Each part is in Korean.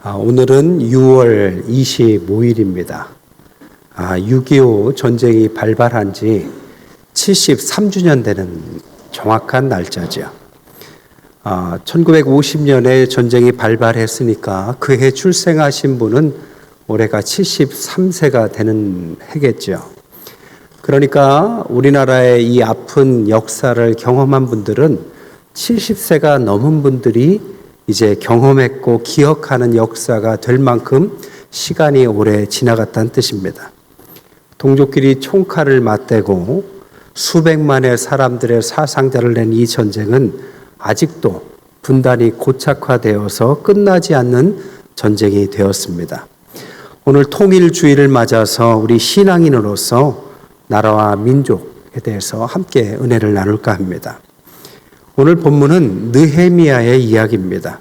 오늘은 6월 25일입니다. 6.25 전쟁이 발발한 지 73주년 되는 정확한 날짜죠. 1950년에 전쟁이 발발했으니까 그해 출생하신 분은 올해가 73세가 되는 해겠죠. 그러니까 우리나라의 이 아픈 역사를 경험한 분들은 70세가 넘은 분들이 이제 경험했고 기억하는 역사가 될 만큼 시간이 오래 지나갔다는 뜻입니다. 동족끼리 총칼을 맞대고 수백만의 사람들의 사상자를 낸 이 전쟁은 아직도 분단이 고착화되어서 끝나지 않는 전쟁이 되었습니다. 오늘 통일주의를 맞아서 우리 신앙인으로서 나라와 민족에 대해서 함께 은혜를 나눌까 합니다. 오늘 본문은 느헤미야의 이야기입니다.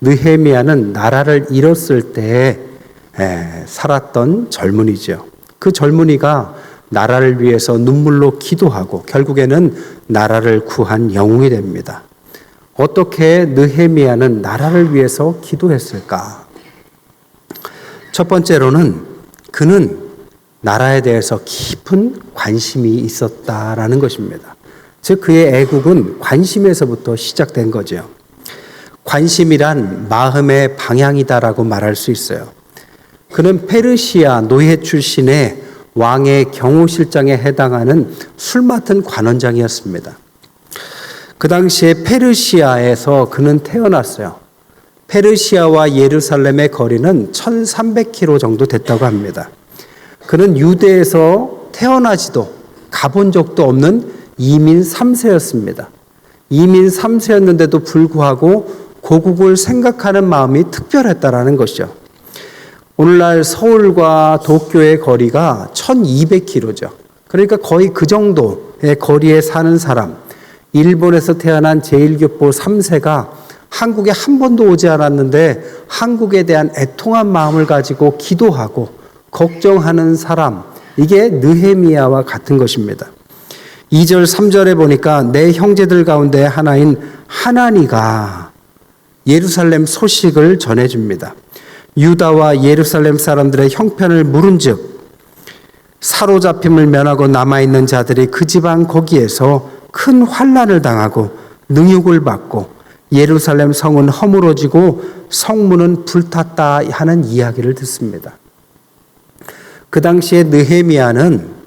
느헤미야는 나라를 잃었을 때 살았던 젊은이죠. 그 젊은이가 나라를 위해서 눈물로 기도하고 결국에는 나라를 구한 영웅이 됩니다. 어떻게 느헤미야는 나라를 위해서 기도했을까? 첫 번째로는 그는 나라에 대해서 깊은 관심이 있었다라는 것입니다. 즉 그의 애국은 관심에서부터 시작된 거죠. 관심이란 마음의 방향이다라고 말할 수 있어요. 그는 페르시아 노예 출신의 왕의 경호실장에 해당하는 술 맡은 관원장이었습니다. 그 당시에 페르시아에서 그는 태어났어요. 페르시아와 예루살렘의 거리는 1300km 정도 됐다고 합니다. 그는 유대에서 태어나지도 가본 적도 없는 이민 3세였습니다. 이민 3세였는데도 불구하고 고국을 생각하는 마음이 특별했다라는 것이죠. 오늘날 서울과 도쿄의 거리가 1200km죠. 그러니까 거의 그 정도의 거리에 사는 사람, 일본에서 태어난 제1교포 3세가 한국에 한 번도 오지 않았는데 한국에 대한 애통한 마음을 가지고 기도하고 걱정하는 사람, 이게 느헤미야와 같은 것입니다. 2절 3절에 보니까 내 형제들 가운데 하나인 하나니가 예루살렘 소식을 전해줍니다. 유다와 예루살렘 사람들의 형편을 물은즉 사로잡힘을 면하고 남아있는 자들이 그 지방 거기에서 큰 환난을 당하고 능욕을 받고 예루살렘 성은 허물어지고 성문은 불탔다 하는 이야기를 듣습니다. 그 당시에 느헤미야는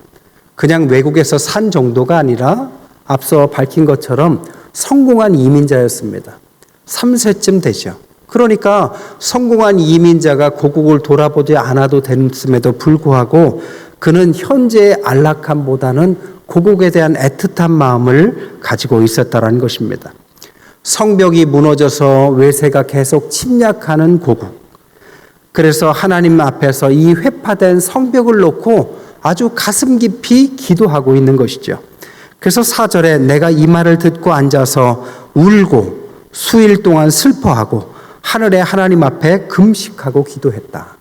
그냥 외국에서 산 정도가 아니라 앞서 밝힌 것처럼 성공한 이민자였습니다. 3세쯤 되죠. 그러니까 성공한 이민자가 고국을 돌아보지 않아도 됐음에도 불구하고 그는 현재의 안락함보다는 고국에 대한 애틋한 마음을 가지고 있었다는 것입니다. 성벽이 무너져서 외세가 계속 침략하는 고국. 그래서 하나님 앞에서 이 회파된 성벽을 놓고 아주 가슴 깊이 기도하고 있는 것이죠. 그래서 4절에 내가 이 말을 듣고 앉아서 울고 수일 동안 슬퍼하고 하늘의 하나님 앞에 금식하고 기도했다.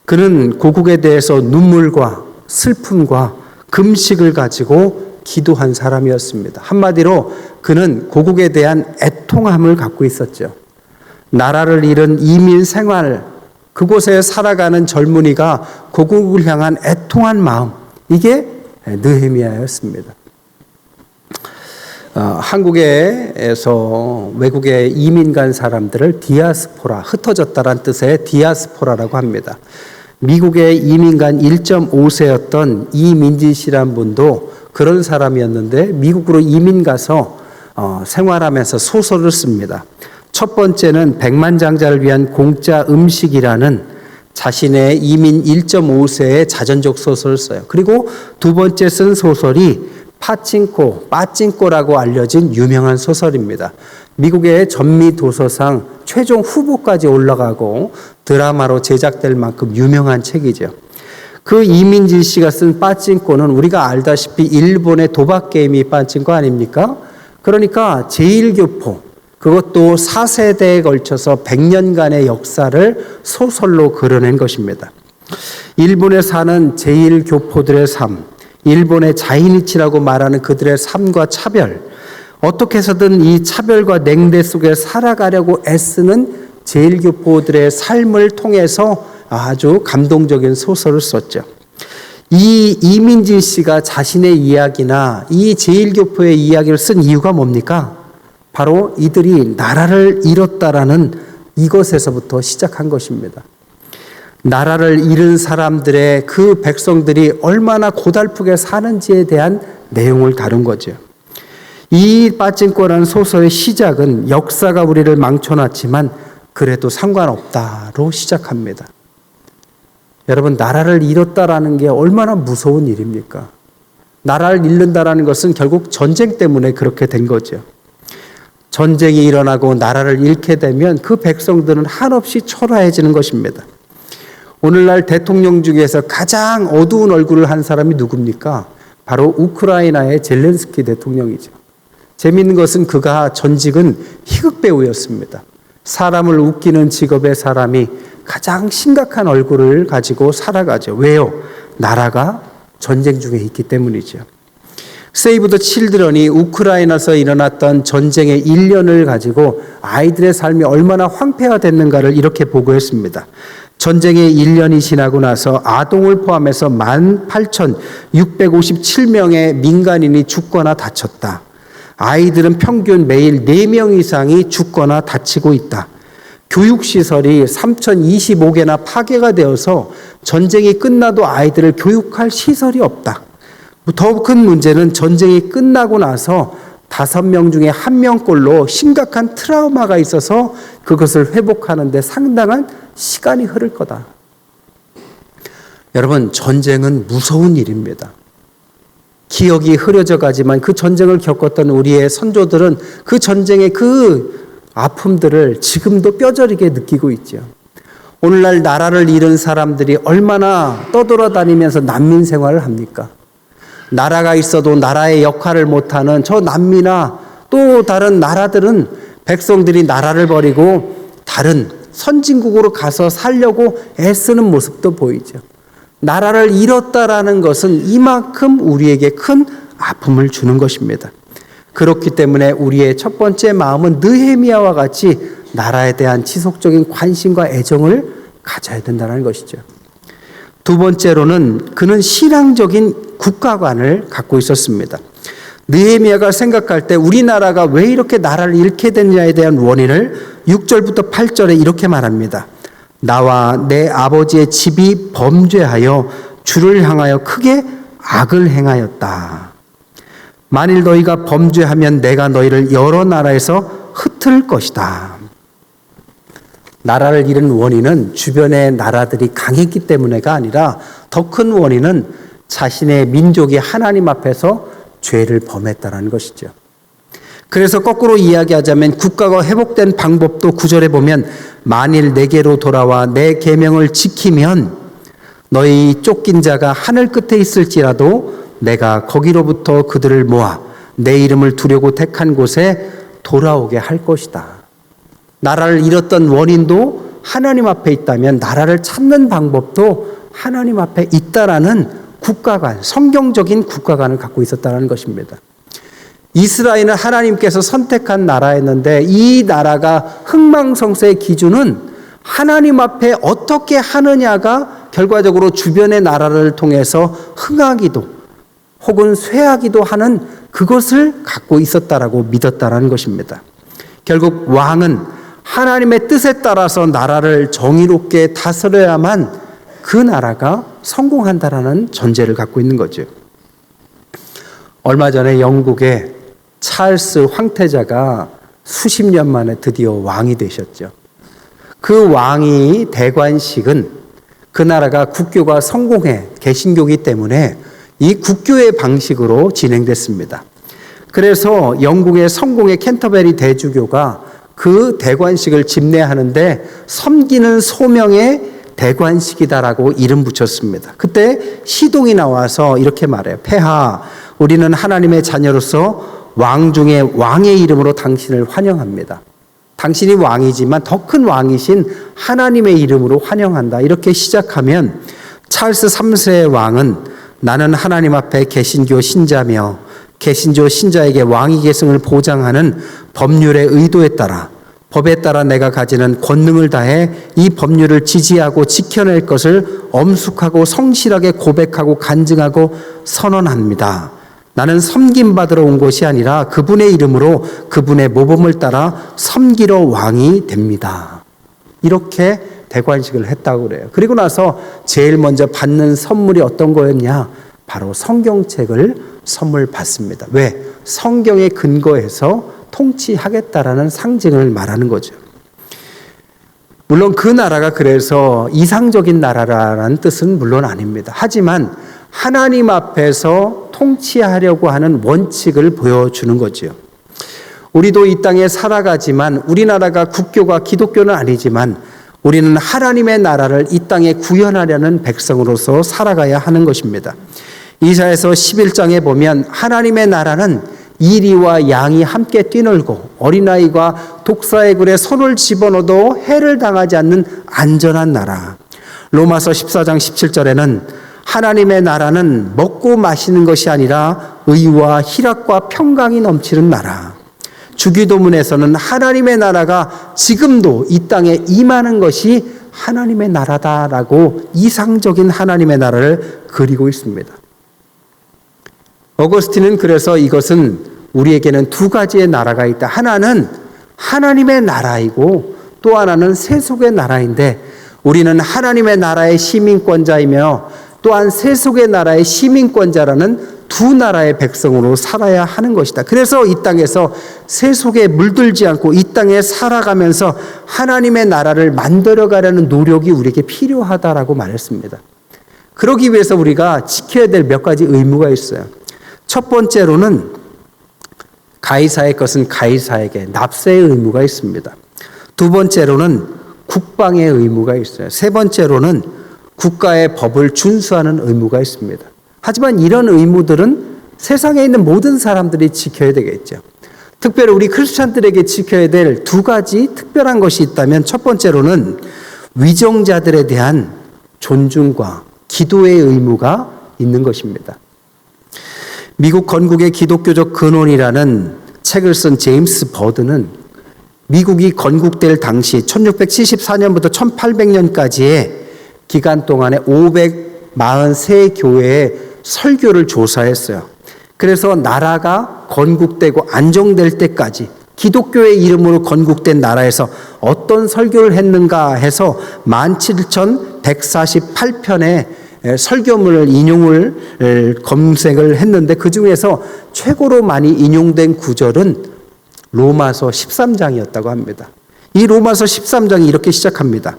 그는 고국에 대해서 눈물과 슬픔과 금식을 가지고 기도한 사람이었습니다. 한마디로 그는 고국에 대한 애통함을 갖고 있었죠. 나라를 잃은 이민 생활, 그곳에 살아가는 젊은이가 고국을 향한 애통한 마음, 이게 느헤미야였습니다. 한국에서 외국에 이민 간 사람들을 디아스포라, 흩어졌다란 뜻의 디아스포라라고 합니다. 미국에 이민 간 1.5세였던 이민진 씨란 분도 그런 사람이었는데 미국으로 이민 가서 생활하면서 소설을 씁니다. 첫 번째는 백만장자를 위한 공짜 음식이라는 자신의 이민 1.5세의 자전적 소설을 써요. 그리고 두 번째 쓴 소설이 빠찡꼬라고 알려진 유명한 소설입니다. 미국의 전미도서상 최종 후보까지 올라가고 드라마로 제작될 만큼 유명한 책이죠. 그 이민진 씨가 쓴 빠찡꼬는 우리가 알다시피 일본의 도박 게임이 빠찡꼬 아닙니까? 그러니까 제1교포, 그것도 4세대에 걸쳐서 100년간의 역사를 소설로 그려낸 것입니다. 일본에 사는 제1교포들의 삶, 일본의 자이니치라고 말하는 그들의 삶과 차별, 어떻게 해서든 이 차별과 냉대 속에 살아가려고 애쓰는 제일교포들의 삶을 통해서 아주 감동적인 소설을 썼죠. 이 이민진 씨가 자신의 이야기나 이 제일교포의 이야기를 쓴 이유가 뭡니까? 바로 이들이 나라를 잃었다라는 이것에서부터 시작한 것입니다. 나라를 잃은 사람들의 그 백성들이 얼마나 고달프게 사는지에 대한 내용을 다룬 거죠. 이 빠진코라는 소설의 시작은 역사가 우리를 망쳐놨지만 그래도 상관없다로 시작합니다. 여러분, 나라를 잃었다라는 게 얼마나 무서운 일입니까? 나라를 잃는다라는 것은 결국 전쟁 때문에 그렇게 된 거죠. 전쟁이 일어나고 나라를 잃게 되면 그 백성들은 한없이 초라해지는 것입니다. 오늘날 대통령 중에서 가장 어두운 얼굴을 한 사람이 누굽니까? 바로 우크라이나의 젤렌스키 대통령이죠. 재미있는 것은 그가 전직은 희극 배우였습니다. 사람을 웃기는 직업의 사람이 가장 심각한 얼굴을 가지고 살아가죠. 왜요? 나라가 전쟁 중에 있기 때문이죠. 세이브 더 칠드런이 우크라이나에서 일어났던 전쟁의 1년을 가지고 아이들의 삶이 얼마나 황폐화됐는가를 이렇게 보고했습니다. 전쟁의 1년이 지나고 나서 아동을 포함해서 18,657명의 민간인이 죽거나 다쳤다. 아이들은 평균 매일 4명 이상이 죽거나 다치고 있다. 교육시설이 3,025개나 파괴가 되어서 전쟁이 끝나도 아이들을 교육할 시설이 없다. 더 큰 문제는 전쟁이 끝나고 나서 5명 중에 1명꼴로 심각한 트라우마가 있어서 그것을 회복하는 데 상당한 시간이 흐를 거다. 여러분, 전쟁은 무서운 일입니다. 기억이 흐려져 가지만 그 전쟁을 겪었던 우리의 선조들은 그 전쟁의 그 아픔들을 지금도 뼈저리게 느끼고 있죠. 오늘날 나라를 잃은 사람들이 얼마나 떠돌아다니면서 난민 생활을 합니까? 나라가 있어도 나라의 역할을 못하는 저 남미나 또 다른 나라들은 백성들이 나라를 버리고 다른 선진국으로 가서 살려고 애쓰는 모습도 보이죠. 나라를 잃었다라는 것은 이만큼 우리에게 큰 아픔을 주는 것입니다. 그렇기 때문에 우리의 첫 번째 마음은 느헤미야와 같이 나라에 대한 지속적인 관심과 애정을 가져야 된다는 것이죠. 두 번째로는 그는 신앙적인 국가관을 갖고 있었습니다. 느헤미야가 생각할 때 우리나라가 왜 이렇게 나라를 잃게 됐냐에 대한 원인을 6절부터 8절에 이렇게 말합니다. 나와 내 아버지의 집이 범죄하여 주를 향하여 크게 악을 행하였다. 만일 너희가 범죄하면 내가 너희를 여러 나라에서 흩을 것이다. 나라를 잃은 원인은 주변의 나라들이 강했기 때문에가 아니라 더 큰 원인은 자신의 민족이 하나님 앞에서 죄를 범했다는 것이죠. 그래서 거꾸로 이야기하자면 국가가 회복된 방법도 9절에 보면 만일 내게로 돌아와 내 계명을 지키면 너희 쫓긴 자가 하늘 끝에 있을지라도 내가 거기로부터 그들을 모아 내 이름을 두려고 택한 곳에 돌아오게 할 것이다. 나라를 잃었던 원인도 하나님 앞에 있다면 나라를 찾는 방법도 하나님 앞에 있다라는 국가관, 성경적인 국가관을 갖고 있었다는 것입니다. 이스라엘은 하나님께서 선택한 나라였는데 이 나라가 흥망성쇠의 기준은 하나님 앞에 어떻게 하느냐가 결과적으로 주변의 나라를 통해서 흥하기도 혹은 쇠하기도 하는 그것을 갖고 있었다라고 믿었다라는 것입니다. 결국 왕은 하나님의 뜻에 따라서 나라를 정의롭게 다스려야만 그 나라가 성공한다라는 전제를 갖고 있는 거죠. 얼마 전에 영국의 찰스 황태자가 수십 년 만에 드디어 왕이 되셨죠. 그 왕이 대관식은 그 나라가 국교가 성공해 개신교이기 때문에 이 국교의 방식으로 진행됐습니다. 그래서 영국의 성공의 캔터베리 대주교가 그 대관식을 집례하는데 섬기는 소명의 대관식이다라고 이름 붙였습니다. 그때 시동이 나와서 이렇게 말해요. 폐하, 우리는 하나님의 자녀로서 왕 중에 왕의 이름으로 당신을 환영합니다. 당신이 왕이지만 더 큰 왕이신 하나님의 이름으로 환영한다. 이렇게 시작하면 찰스 3세의 왕은 나는 하나님 앞에 개신교 신자며 개신교 신자에게 왕위 계승을 보장하는 법률의 의도에 따라 법에 따라 내가 가지는 권능을 다해 이 법률을 지지하고 지켜낼 것을 엄숙하고 성실하게 고백하고 간증하고 선언합니다. 나는 섬김받으러 온 것이 아니라 그분의 이름으로 그분의 모범을 따라 섬기러 왕이 됩니다. 이렇게 대관식을 했다고 그래요. 그리고 나서 제일 먼저 받는 선물이 어떤 거였냐? 바로 성경책을 선물 받습니다. 왜? 성경에 근거해서 통치하겠다라는 상징을 말하는 거죠. 물론 그 나라가 그래서 이상적인 나라라는 뜻은 물론 아닙니다. 하지만 하나님 앞에서 통치하려고 하는 원칙을 보여주는 거죠. 우리도 이 땅에 살아가지만 우리나라가 국교가 기독교는 아니지만 우리는 하나님의 나라를 이 땅에 구현하려는 백성으로서 살아가야 하는 것입니다. 이사야서 11장에 보면 하나님의 나라는 이리와 양이 함께 뛰놀고 어린아이가 독사의 굴에 손을 집어넣어도 해를 당하지 않는 안전한 나라. 로마서 14장 17절에는 하나님의 나라는 먹고 마시는 것이 아니라 의와 희락과 평강이 넘치는 나라. 주기도문에서는 하나님의 나라가 지금도 이 땅에 임하는 것이 하나님의 나라다라고 이상적인 하나님의 나라를 그리고 있습니다. 어거스틴은 그래서 이것은 우리에게는 두 가지의 나라가 있다. 하나는 하나님의 나라이고 또 하나는 세속의 나라인데 우리는 하나님의 나라의 시민권자이며 또한 세속의 나라의 시민권자라는 두 나라의 백성으로 살아야 하는 것이다. 그래서 이 땅에서 세속에 물들지 않고 이 땅에 살아가면서 하나님의 나라를 만들어가려는 노력이 우리에게 필요하다라고 말했습니다. 그러기 위해서 우리가 지켜야 될 몇 가지 의무가 있어요. 첫 번째로는 가이사의 것은 가이사에게 납세의 의무가 있습니다. 두 번째로는 국방의 의무가 있어요. 세 번째로는 국가의 법을 준수하는 의무가 있습니다. 하지만 이런 의무들은 세상에 있는 모든 사람들이 지켜야 되겠죠. 특별히 우리 크리스찬들에게 지켜야 될 두 가지 특별한 것이 있다면 첫 번째로는 위정자들에 대한 존중과 기도의 의무가 있는 것입니다. 미국 건국의 기독교적 근원이라는 책을 쓴 제임스 버드는 미국이 건국될 당시 1674년부터 1800년까지의 기간 동안에 543교회의 설교를 조사했어요. 그래서 나라가 건국되고 안정될 때까지 기독교의 이름으로 건국된 나라에서 어떤 설교를 했는가 해서 17,148편의 설교문을 인용을 검색을 했는데 그 중에서 최고로 많이 인용된 구절은 로마서 13장이었다고 합니다. 이 로마서 13장이 이렇게 시작합니다.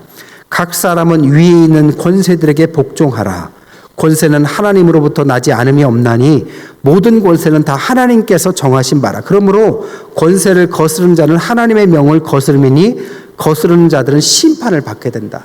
각 사람은 위에 있는 권세들에게 복종하라. 권세는 하나님으로부터 나지 않음이 없나니 모든 권세는 다 하나님께서 정하신 바라. 그러므로 권세를 거스르는 자는 하나님의 명을 거스르니 거스르는 자들은 심판을 받게 된다.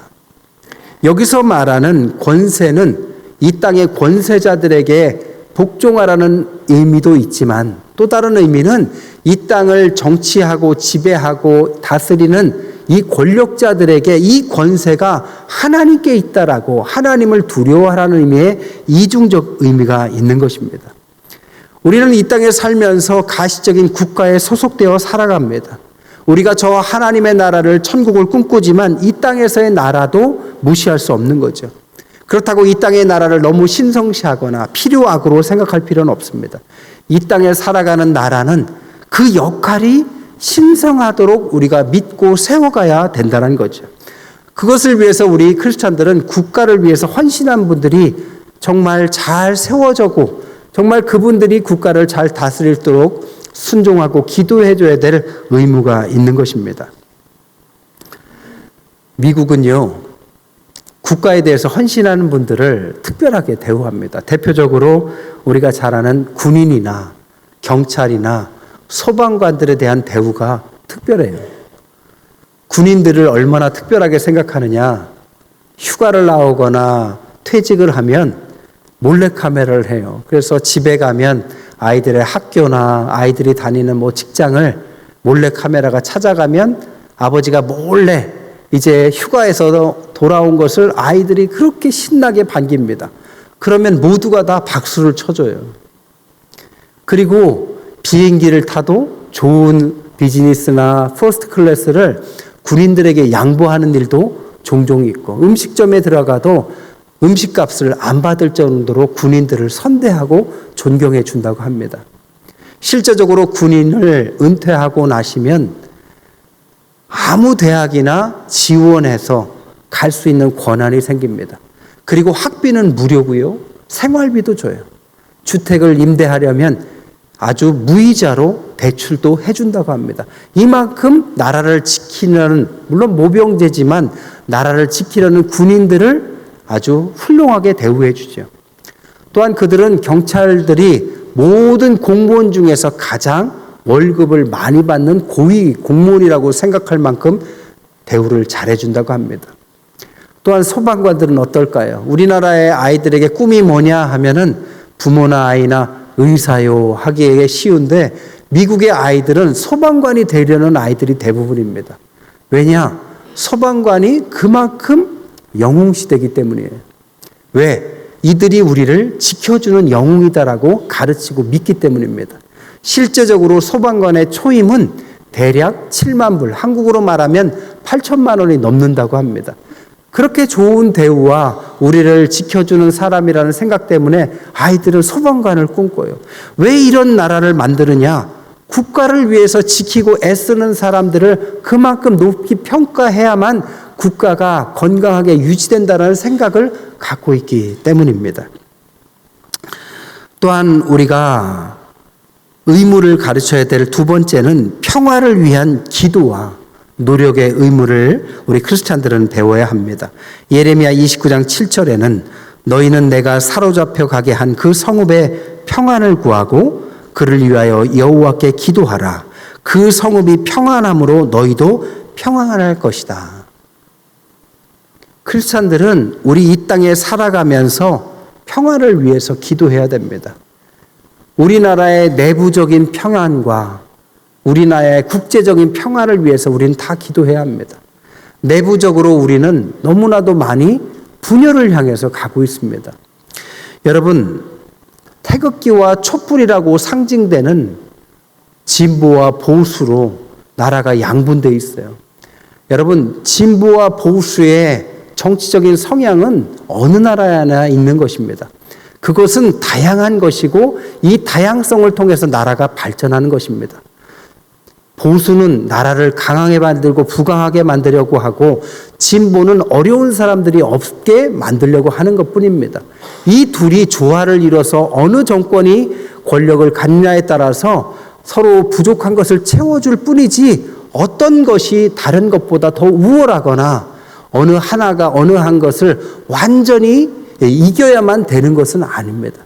여기서 말하는 권세는 이 땅의 권세자들에게 복종하라는 의미도 있지만 또 다른 의미는 이 땅을 정치하고 지배하고 다스리는 이 권력자들에게 이 권세가 하나님께 있다라고 하나님을 두려워하라는 의미의 이중적 의미가 있는 것입니다. 우리는 이 땅에 살면서 가시적인 국가에 소속되어 살아갑니다. 우리가 저 하나님의 나라를 천국을 꿈꾸지만 이 땅에서의 나라도 무시할 수 없는 거죠. 그렇다고 이 땅의 나라를 너무 신성시하거나 필요악으로 생각할 필요는 없습니다. 이 땅에 살아가는 나라는 그 역할이 신성하도록 우리가 믿고 세워가야 된다는 거죠. 그것을 위해서 우리 크리스찬들은 국가를 위해서 헌신한 분들이 정말 잘 세워져고 정말 그분들이 국가를 잘 다스리도록 순종하고 기도해줘야 될 의무가 있는 것입니다. 미국은요, 국가에 대해서 헌신하는 분들을 특별하게 대우합니다. 대표적으로 우리가 잘 아는 군인이나 경찰이나 소방관들에 대한 대우가 특별해요. 군인들을 얼마나 특별하게 생각하느냐, 휴가를 나오거나 퇴직을 하면 몰래카메라를 해요. 그래서 집에 가면 아이들의 학교나 아이들이 다니는 직장을 몰래카메라가 찾아가면 아버지가 몰래 이제 휴가에서 돌아온 것을 아이들이 그렇게 신나게 반깁니다. 그러면 모두가 다 박수를 쳐줘요. 그리고 비행기를 타도 좋은 비즈니스나 퍼스트 클래스를 군인들에게 양보하는 일도 종종 있고, 음식점에 들어가도 음식값을 안 받을 정도로 군인들을 선대하고 존경해 준다고 합니다. 실제적으로 군인을 은퇴하고 나시면 아무 대학이나 지원해서 갈 수 있는 권한이 생깁니다. 그리고 학비는 무료고요. 생활비도 줘요. 주택을 임대하려면 아주 무이자로 대출도 해준다고 합니다. 이만큼 나라를 지키려는, 물론 모병제지만 나라를 지키려는 군인들을 아주 훌륭하게 대우해 주죠. 또한 그들은 경찰들이 모든 공무원 중에서 가장 월급을 많이 받는 고위 공무원이라고 생각할 만큼 대우를 잘해준다고 합니다. 또한 소방관들은 어떨까요? 우리나라의 아이들에게 꿈이 뭐냐 하면은 부모나 아이나 의사요 하기에 쉬운데, 미국의 아이들은 소방관이 되려는 아이들이 대부분입니다. 왜냐? 소방관이 그만큼 영웅시대이기 때문이에요. 왜? 이들이 우리를 지켜주는 영웅이다라고 가르치고 믿기 때문입니다. 실제적으로 소방관의 초임은 대략 7만 불, 한국으로 말하면 8천만 원이 넘는다고 합니다. 그렇게 좋은 대우와 우리를 지켜주는 사람이라는 생각 때문에 아이들은 소방관을 꿈꿔요. 왜 이런 나라를 만드느냐? 국가를 위해서 지키고 애쓰는 사람들을 그만큼 높이 평가해야만 국가가 건강하게 유지된다는 생각을 갖고 있기 때문입니다. 또한 우리가 의무를 가르쳐야 될 두 번째는 평화를 위한 기도와 노력의 의무를 우리 크리스찬들은 배워야 합니다. 예레미야 29장 7절에는 너희는 내가 사로잡혀 가게 한 그 성읍의 평안을 구하고 그를 위하여 여호와께 기도하라. 그 성읍이 평안함으로 너희도 평안할 것이다. 크리스찬들은 우리 이 땅에 살아가면서 평화를 위해서 기도해야 됩니다. 우리나라의 내부적인 평안과 우리나라의 국제적인 평화를 위해서 우리는 다 기도해야 합니다. 내부적으로 우리는 너무나도 많이 분열을 향해서 가고 있습니다. 여러분, 태극기와 촛불이라고 상징되는 진보와 보수로 나라가 양분되어 있어요. 여러분, 진보와 보수의 정치적인 성향은 어느 나라에나 있는 것입니다. 그것은 다양한 것이고 이 다양성을 통해서 나라가 발전하는 것입니다. 보수는 나라를 강하게 만들고 부강하게 만들려고 하고, 진보는 어려운 사람들이 없게 만들려고 하는 것뿐입니다. 이 둘이 조화를 이뤄서 어느 정권이 권력을 갖느냐에 따라서 서로 부족한 것을 채워줄 뿐이지 어떤 것이 다른 것보다 더 우월하거나 어느 하나가 어느 한 것을 완전히 이겨야만 되는 것은 아닙니다.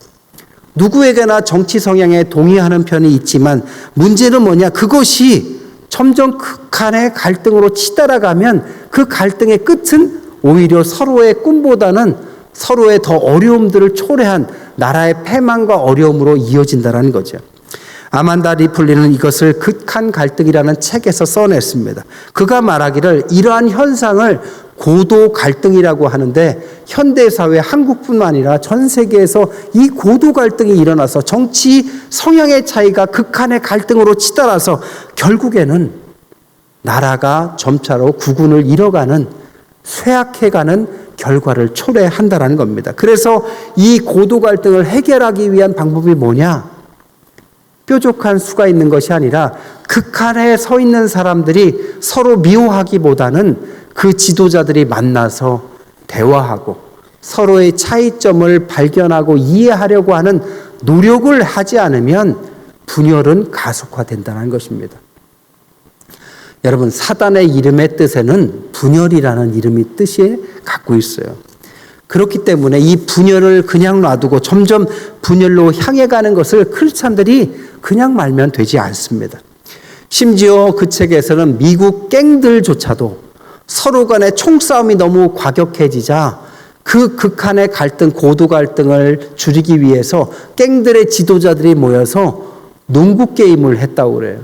누구에게나 정치 성향에 동의하는 편이 있지만 문제는 뭐냐? 그것이 점점 극한의 갈등으로 치달아가면 그 갈등의 끝은 오히려 서로의 꿈보다는 서로의 더 어려움들을 초래한 나라의 패망과 어려움으로 이어진다는 거죠. 아만다 리플리는 이것을 극한 갈등이라는 책에서 써냈습니다. 그가 말하기를 이러한 현상을 고도 갈등이라고 하는데, 현대사회 한국뿐만 아니라 전 세계에서 이 고도 갈등이 일어나서 정치 성향의 차이가 극한의 갈등으로 치달아서 결국에는 나라가 점차로 국운을 잃어가는, 쇠약해가는 결과를 초래한다는 겁니다. 그래서 이 고도 갈등을 해결하기 위한 방법이 뭐냐? 뾰족한 수가 있는 것이 아니라 극한에 서 있는 사람들이 서로 미워하기보다는 그 지도자들이 만나서 대화하고 서로의 차이점을 발견하고 이해하려고 하는 노력을 하지 않으면 분열은 가속화된다는 것입니다. 여러분, 사단의 이름의 뜻에는 분열이라는 이름이 뜻이 갖고 있어요. 그렇기 때문에 이 분열을 그냥 놔두고 점점 분열로 향해 가는 것을 크리스찬들이 그냥 말면 되지 않습니다. 심지어 그 책에서는 미국 갱들조차도 서로 간의 총싸움이 너무 과격해지자 그 극한의 갈등, 고도 갈등을 줄이기 위해서 갱들의 지도자들이 모여서 농구 게임을 했다고 그래요.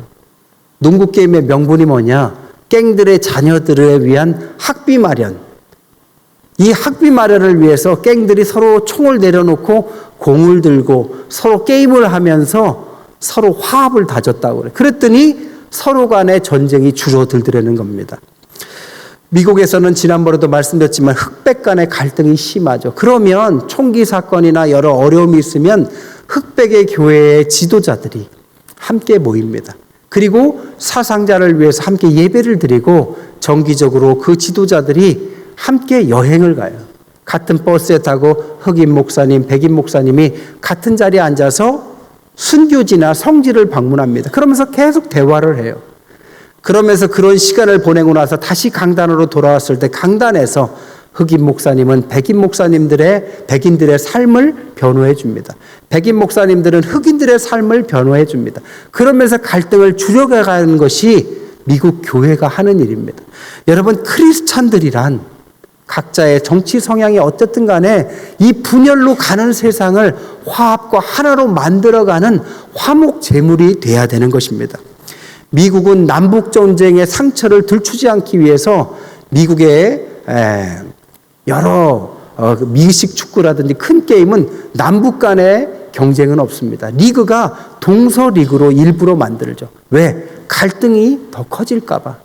농구 게임의 명분이 뭐냐? 갱들의 자녀들을 위한 학비 마련. 이 학비 마련을 위해서 갱들이 서로 총을 내려놓고 공을 들고 서로 게임을 하면서 서로 화합을 다졌다고 그래요. 그랬더니 서로 간의 전쟁이 줄어들더라는 겁니다. 미국에서는 지난번에도 말씀드렸지만 흑백 간의 갈등이 심하죠. 그러면 총기 사건이나 여러 어려움이 있으면 흑백의 교회의 지도자들이 함께 모입니다. 그리고 사상자를 위해서 함께 예배를 드리고 정기적으로 그 지도자들이 함께 여행을 가요. 같은 버스에 타고 흑인 목사님, 백인 목사님이 같은 자리에 앉아서 순교지나 성지를 방문합니다. 그러면서 계속 대화를 해요. 그러면서 그런 시간을 보내고 나서 다시 강단으로 돌아왔을 때 강단에서 흑인 목사님은 백인들의 삶을 변호해 줍니다. 백인 목사님들은 흑인들의 삶을 변호해 줍니다. 그러면서 갈등을 줄여가는 것이 미국 교회가 하는 일입니다. 여러분, 크리스찬들이란 각자의 정치 성향이 어쨌든 간에 이 분열로 가는 세상을 화합과 하나로 만들어가는 화목 제물이 돼야 되는 것입니다. 미국은 남북 전쟁의 상처를 들추지 않기 위해서 미국의 여러 미식 축구라든지 큰 게임은 남북 간의 경쟁은 없습니다. 리그가 동서 리그로 일부러 만들죠. 왜? 갈등이 더 커질까 봐.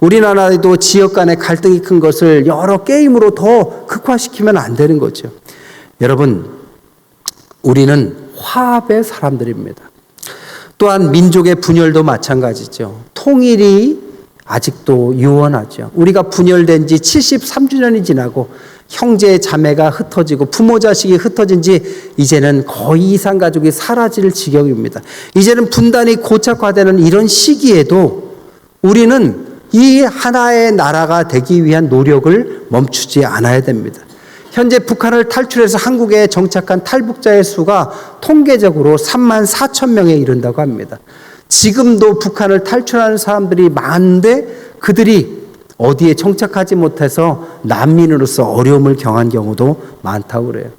우리나라에도 지역 간의 갈등이 큰 것을 여러 게임으로 더 극화시키면 안 되는 거죠. 여러분, 우리는 화합의 사람들입니다. 또한 민족의 분열도 마찬가지죠. 통일이 아직도 유언하죠. 우리가 분열된 지 73주년이 지나고 형제 자매가 흩어지고 부모 자식이 흩어진 지 이제는 거의 이산가족이 사라질 지경입니다. 이제는 분단이 고착화되는 이런 시기에도 우리는 이 하나의 나라가 되기 위한 노력을 멈추지 않아야 됩니다. 현재 북한을 탈출해서 한국에 정착한 탈북자의 수가 통계적으로 3만 4천 명에 이른다고 합니다. 지금도 북한을 탈출하는 사람들이 많은데 그들이 어디에 정착하지 못해서 난민으로서 어려움을 경한 경우도 많다고 그래요.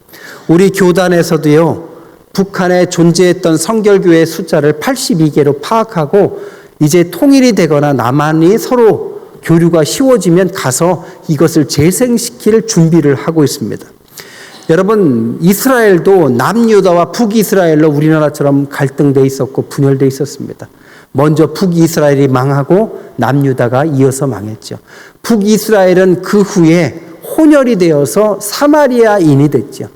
우리 교단에서도요, 북한에 존재했던 성결교회 숫자를 82개로 파악하고 이제 통일이 되거나 남한이 서로 교류가 쉬워지면 가서 이것을 재생시킬 준비를 하고 있습니다. 여러분, 이스라엘도 남유다와 북이스라엘로 우리나라처럼 갈등돼 있었고 분열돼 있었습니다. 먼저 북이스라엘이 망하고 남유다가 이어서 망했죠. 북이스라엘은 그 후에 혼혈이 되어서 사마리아인이 됐죠.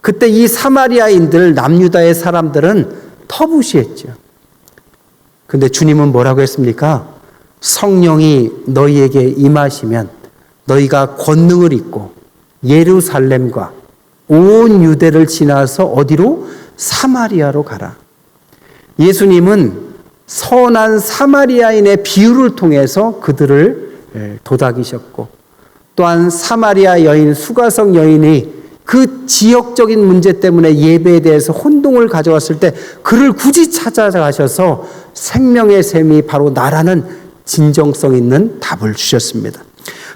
그때 이 사마리아인들, 남유다의 사람들은 터부시했죠. 근데 주님은 뭐라고 했습니까? 성령이 너희에게 임하시면 너희가 권능을 입고 예루살렘과 온 유대를 지나서 어디로? 사마리아로 가라. 예수님은 선한 사마리아인의 비유를 통해서 그들을 도닥이셨고, 또한 사마리아 여인, 수가성 여인이 그 지역적인 문제 때문에 예배에 대해서 혼동을 가져왔을 때 그를 굳이 찾아가셔서 생명의 샘이 바로 나라는 진정성 있는 답을 주셨습니다.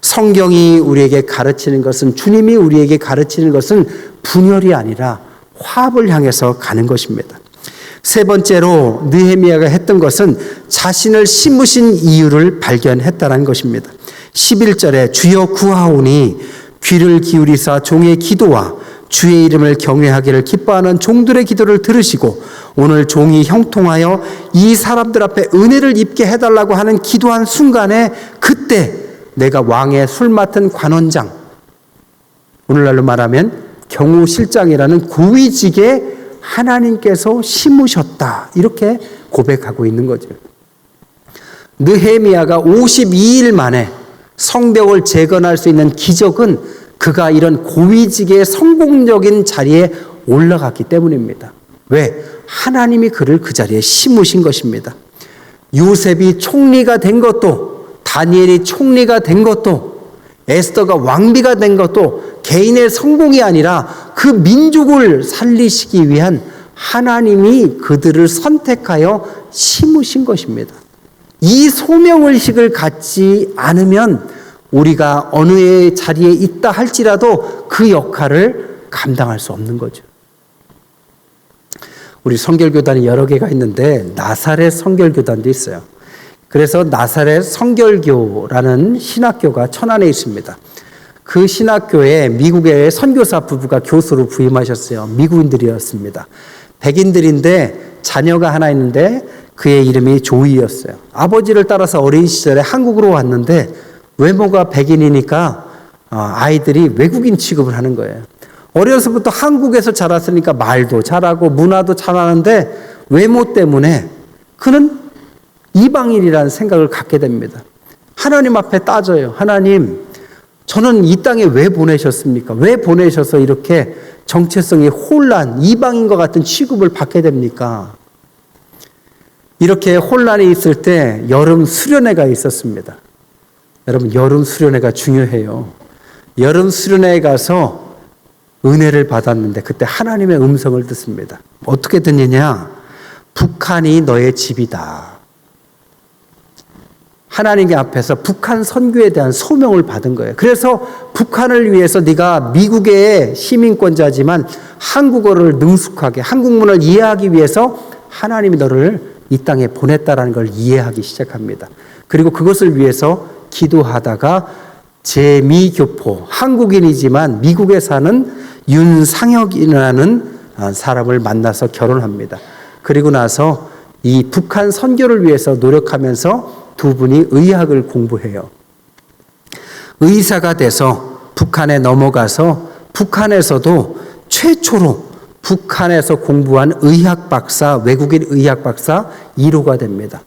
성경이 우리에게 가르치는 것은, 주님이 우리에게 가르치는 것은 분열이 아니라 화합을 향해서 가는 것입니다. 세 번째로 느헤미야가 했던 것은 자신을 심으신 이유를 발견했다는 것입니다. 11절에 주여 구하오니 귀를 기울이사 종의 기도와 주의 이름을 경외하기를 기뻐하는 종들의 기도를 들으시고 오늘 종이 형통하여 이 사람들 앞에 은혜를 입게 해달라고 하는 기도한 순간에 그때 내가 왕의 술 맡은 관원장, 오늘날로 말하면 경호실장이라는 고위직에 하나님께서 심으셨다, 이렇게 고백하고 있는 거죠. 느헤미야가 52일 만에 성벽을 재건할 수 있는 기적은 그가 이런 고위직의 성공적인 자리에 올라갔기 때문입니다. 왜? 하나님이 그를 그 자리에 심으신 것입니다. 요셉이 총리가 된 것도, 다니엘이 총리가 된 것도, 에스더가 왕비가 된 것도 개인의 성공이 아니라 그 민족을 살리시기 위한 하나님이 그들을 선택하여 심으신 것입니다. 이 소명의식을 갖지 않으면 우리가 어느 자리에 있다 할지라도 그 역할을 감당할 수 없는 거죠. 우리 성결교단이 여러 개가 있는데 나사렛 성결교단도 있어요. 그래서 나사렛 성결교라는 신학교가 천안에 있습니다. 그 신학교에 미국의 선교사 부부가 교수로 부임하셨어요. 미국인들이었습니다. 백인들인데 자녀가 하나 있는데 그의 이름이 조이였어요. 아버지를 따라서 어린 시절에 한국으로 왔는데 외모가 백인이니까 아이들이 외국인 취급을 하는 거예요. 어려서부터 한국에서 자랐으니까 말도 잘하고 문화도 잘하는데 외모 때문에 그는 이방인이라는 생각을 갖게 됩니다. 하나님 앞에 따져요. 하나님, 저는 이 땅에 왜 보내셨습니까? 왜 보내셔서 이렇게 정체성이 혼란, 이방인과 같은 취급을 받게 됩니까? 이렇게 혼란이 있을 때 여름 수련회가 있었습니다. 여러분, 여름 수련회가 중요해요. 여름 수련회에 가서 은혜를 받았는데 그때 하나님의 음성을 듣습니다. 어떻게 듣느냐? 북한이 너의 집이다. 하나님 앞에서 북한 선교에 대한 소명을 받은 거예요. 그래서 북한을 위해서 네가 미국의 시민권자지만 한국어를 능숙하게, 한국문을 이해하기 위해서 하나님이 너를 이 땅에 보냈다라는 걸 이해하기 시작합니다. 그리고 그것을 위해서 기도하다가 재미교포, 한국인이지만 미국에 사는 윤상혁이라는 사람을 만나서 결혼합니다. 그리고 나서 이 북한 선교를 위해서 노력하면서 두 분이 의학을 공부해요. 의사가 돼서 북한에 넘어가서 북한에서도 최초로 북한에서 공부한 의학 박사, 외국인 의학 박사 1호가 됩니다.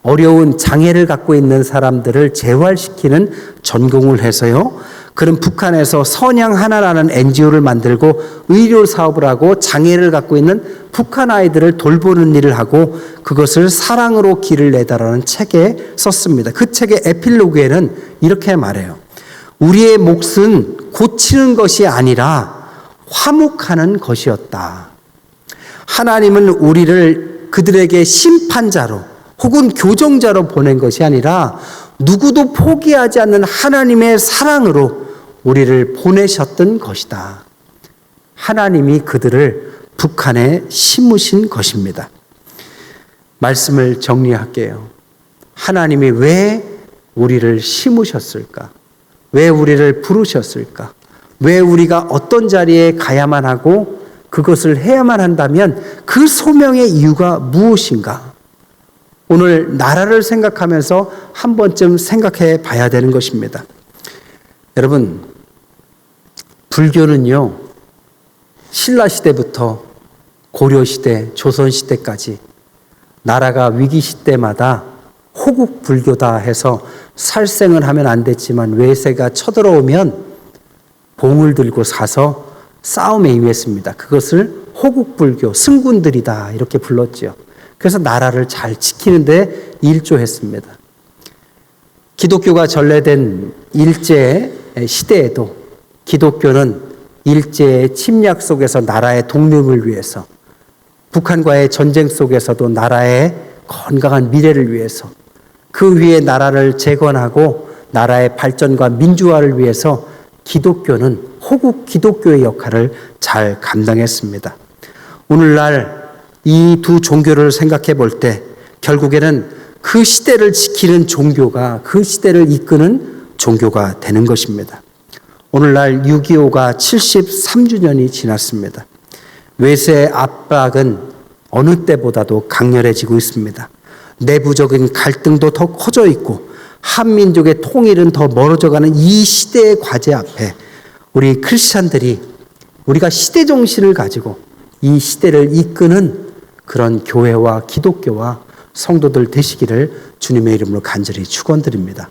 어려운 장애를 갖고 있는 사람들을 재활시키는 전공을 해서요. 그런 북한에서 선양 하나라는 NGO를 만들고 의료 사업을 하고 장애를 갖고 있는 북한 아이들을 돌보는 일을 하고 그것을 사랑으로 길을 내다라는 책에 썼습니다. 그 책의 에필로그에는 이렇게 말해요. 우리의 몫은 고치는 것이 아니라 화목하는 것이었다. 하나님은 우리를 그들에게 심판자로 혹은 교정자로 보낸 것이 아니라 누구도 포기하지 않는 하나님의 사랑으로 우리를 보내셨던 것이다. 하나님이 그들을 북한에 심으신 것입니다. 말씀을 정리할게요. 하나님이 왜 우리를 심으셨을까? 왜 우리를 부르셨을까? 왜 우리가 어떤 자리에 가야만 하고 그것을 해야만 한다면 그 소명의 이유가 무엇인가? 오늘 나라를 생각하면서 한 번쯤 생각해 봐야 되는 것입니다. 여러분, 불교는요, 신라시대부터 고려시대, 조선시대까지 나라가 위기시대마다 호국불교다 해서 살생을 하면 안 됐지만 외세가 쳐들어오면 봉을 들고 사서 싸움에 임했습니다. 그것을 호국불교, 승군들이다 이렇게 불렀죠. 그래서 나라를 잘 지키는데 일조했습니다. 기독교가 전래된 일제 시대에도 기독교는 일제의 침략 속에서 나라의 독립을 위해서, 북한과의 전쟁 속에서도 나라의 건강한 미래를 위해서, 그 위에 나라를 재건하고 나라의 발전과 민주화를 위해서 기독교는 호국 기독교의 역할을 잘 감당했습니다. 오늘날 이 두 종교를 생각해 볼 때 결국에는 그 시대를 지키는 종교가, 그 시대를 이끄는 종교가 되는 것입니다. 오늘날 6.25가 73주년이 지났습니다. 외세의 압박은 어느 때보다도 강렬해지고 있습니다. 내부적인 갈등도 더 커져 있고 한민족의 통일은 더 멀어져가는 이 시대의 과제 앞에 우리 크리스찬들이 우리가 시대 정신을 가지고 이 시대를 이끄는 그런 교회와 기독교와 성도들 되시기를 주님의 이름으로 간절히 축원드립니다.